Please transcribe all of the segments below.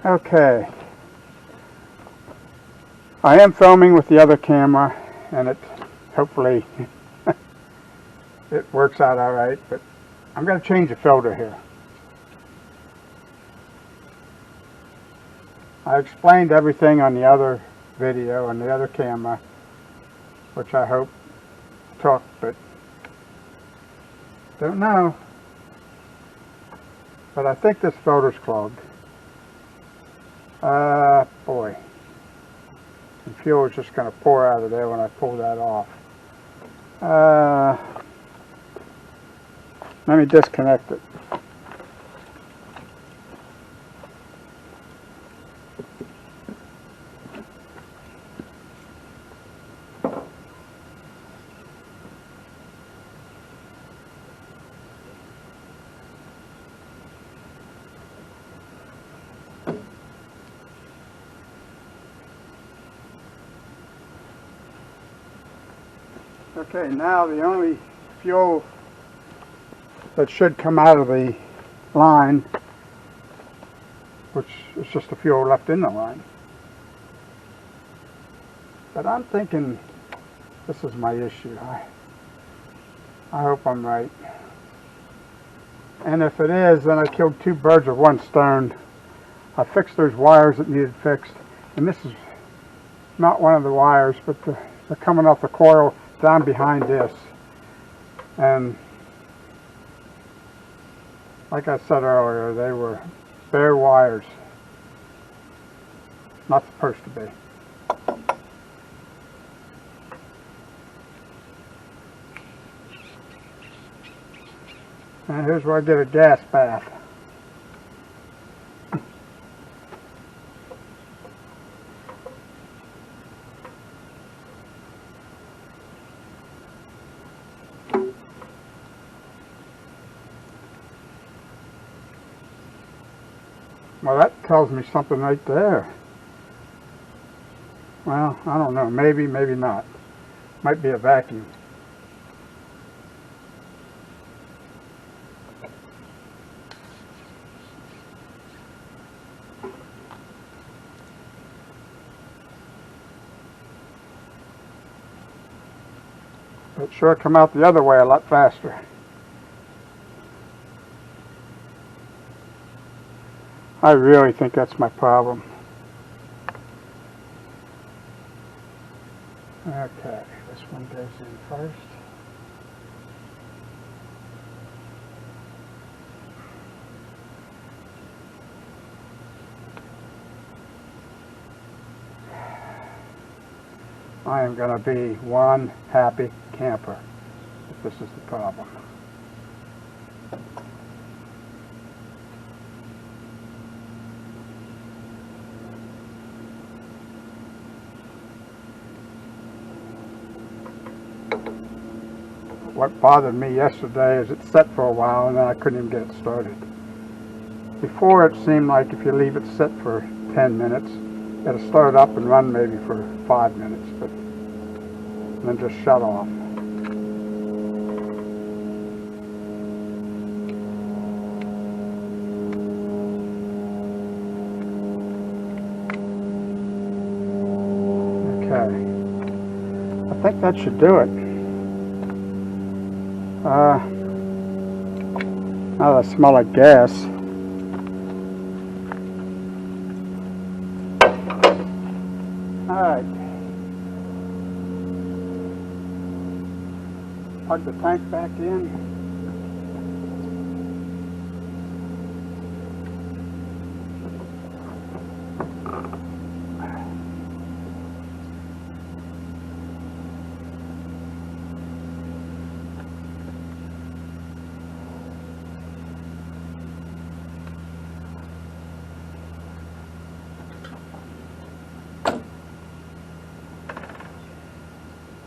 Okay. I am filming with the other camera, and it hopefully it works out all right, but I'm going to change the filter here. I explained everything on the other video, on the other camera, which I hope took, but don't know. But I think this filter's clogged. Boy. And fuel is just going to pour out of there when I pull that off. Let me disconnect it. Okay, now the only fuel that should come out of the line, which is just the fuel left in the line. But I'm thinking this is my issue. I hope I'm right. And if it is, then I killed two birds with one stone. I fixed those wires that needed fixed. And this is not one of the wires, but they're coming off the coil down behind this. And like I said earlier, they were bare wires. Not supposed to be. And here's where I get a gas bath. Well, that tells me something right there. Well, I don't know. Maybe, maybe not. Might be a vacuum. But sure come out the other way a lot faster. I really think that's my problem. Okay, this one goes in first. I am going to be one happy camper if this is the problem. What bothered me yesterday is it set for a while and then I couldn't even get it started. Before it seemed like if you leave it set for 10 minutes, it'll start up and run maybe for 5 minutes, but then just shut off. Okay, I think that should do it. Now I smell like gas. Alright. Plug the tank back in.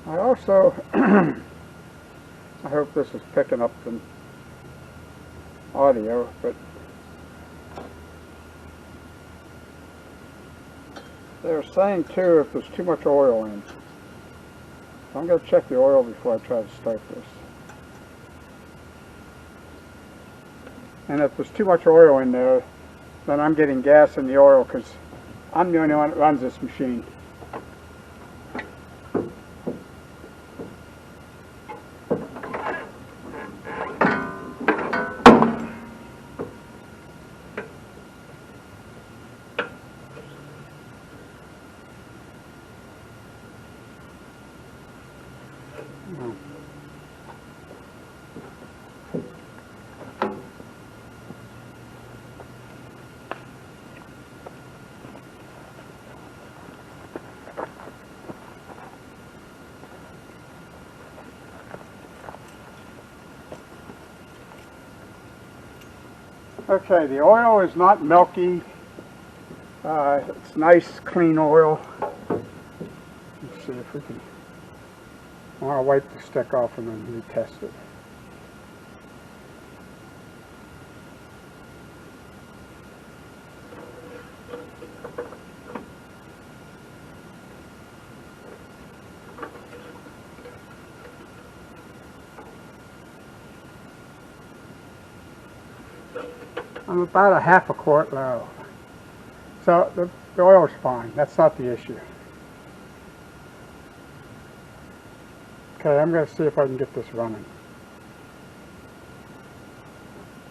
I also, I hope this is picking up the audio, but they're saying too if there's too much oil in. So I'm going to check the oil before I try to start this. And if there's too much oil in there, then I'm getting gas in the oil because I'm the only one that runs this machine. Okay, the oil is not milky. It's nice, clean oil. Let's see if we can. I want to wipe the stick off and then retest it. I'm about a half a quart low. So the oil's fine. That's not the issue. Okay, I'm going to see if I can get this running.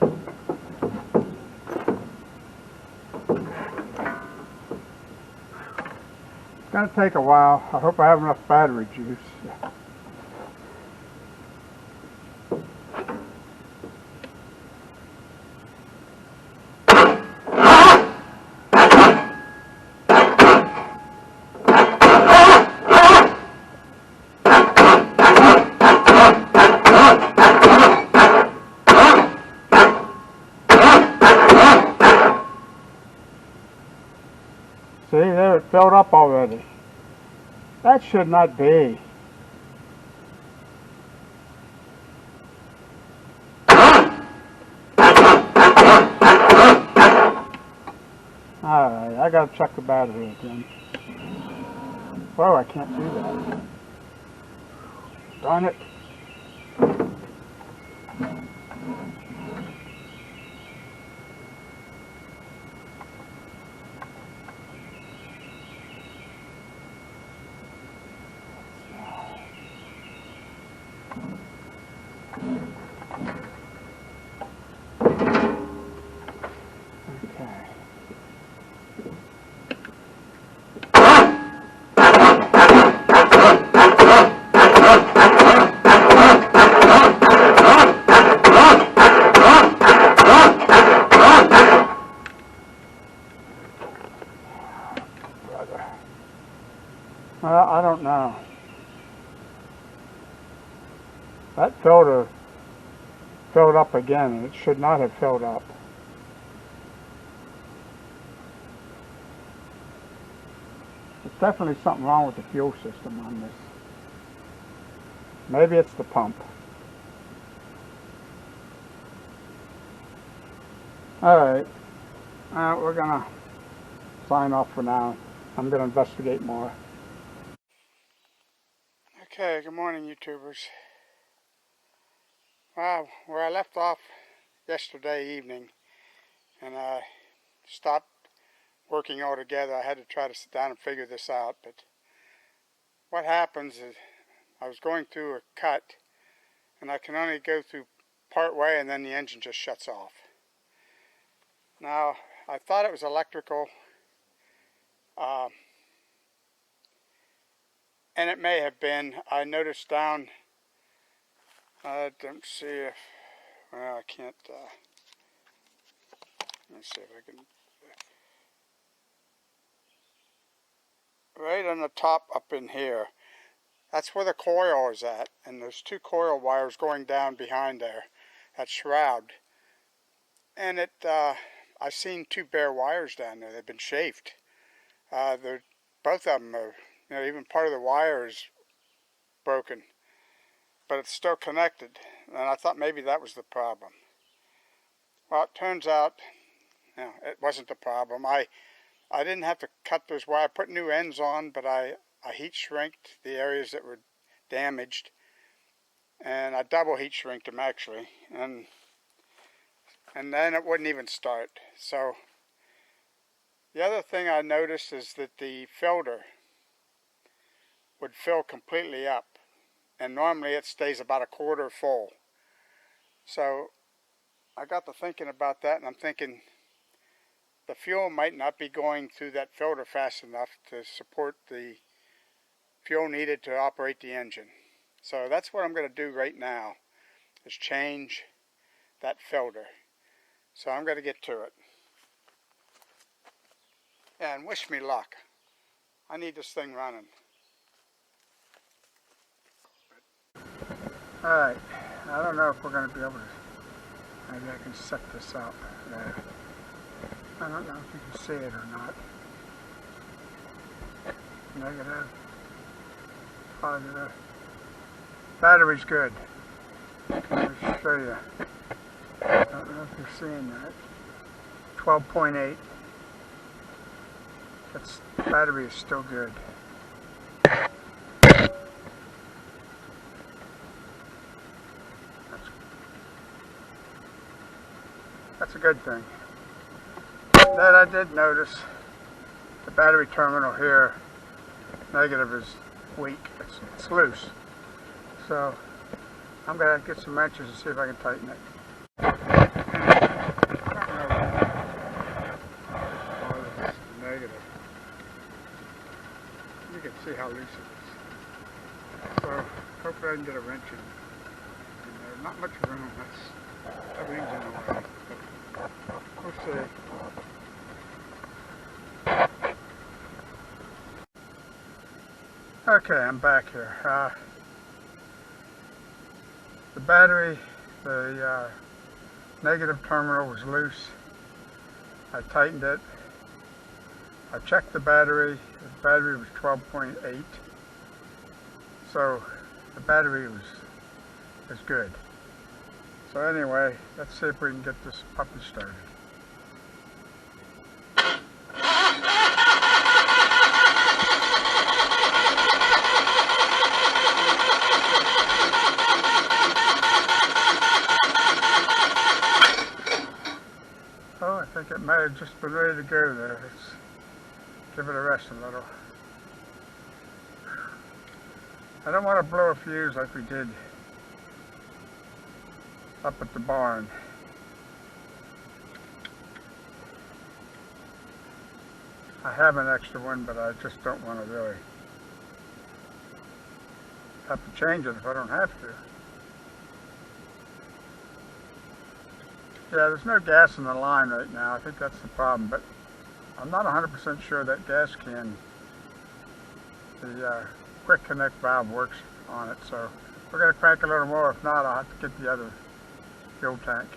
It's going to take a while. I hope I have enough battery juice. See, there it filled up already. That should not be. Alright, I gotta check the battery again. Whoa, I can't do that. Darn it. Well, I don't know. That filter filled up again, and it should not have filled up. There's definitely something wrong with the fuel system on this. Maybe it's the pump. Alright, we're gonna sign off for now. I'm gonna investigate more. Okay, good morning, YouTubers. Well, where I left off yesterday evening, and I stopped working altogether, I had to try to sit down and figure this out. But what happens is I was going through a cut, and I can only go through part way, and then the engine just shuts off. Now, I thought it was electrical, and it may have been. I noticed down, I don't see if, well, I can't, let's see if I can, right on the top up in here, that's where the coil is at, and there's two coil wires going down behind there, that shroud. And I've seen two bare wires down there. They've been chafed. Both of them are, even part of the wire is broken, but it's still connected. And I thought maybe that was the problem. Well, it turns out, it wasn't the problem. I didn't have to cut those wires. I put new ends on, but I heat shrinked the areas that were damaged, and I double heat shrinked them actually, and then it wouldn't even start. So The other thing I noticed is that the filter would fill completely up, and normally it stays about a quarter full. So I got to thinking about that, and I'm thinking the fuel might not be going through that filter fast enough to support the fuel needed to operate the engine. So that's what I'm going to do right now, is change that filter. So I'm going to get to it. And wish me luck. I need this thing running. Alright, I don't know if we're going to be able to, maybe I can set this up there. I don't know if you can see it or not. Negative, positive. Battery's good. Let me show you. I don't know if you're seeing that. 12.8. Battery is still good. That's a good thing. That I did notice, the battery terminal here, negative, is weak. It's loose. So I'm going to get some wrenches and see if I can tighten it. Negative. You can see how loose it is. So hopefully I can get a wrench in. And there's not much room. Everything's in the way. We'll see. Okay, I'm back here. The battery, the negative terminal was loose. I tightened it. I checked the battery. The battery was 12.8. So the battery is good. So anyway, let's see if we can get this puppy started. Oh, I think it may have just been ready to go there. Let's give it a rest a little. I don't want to blow a fuse like we did up at the barn. I have an extra one, but I just don't want to really have to change it if I don't have to. Yeah, there's no gas in the line right now. I think that's the problem, but I'm not 100% sure that gas can, the quick connect valve works on it, so we're going to crank a little more. If not, I'll have to get the other fuel tank.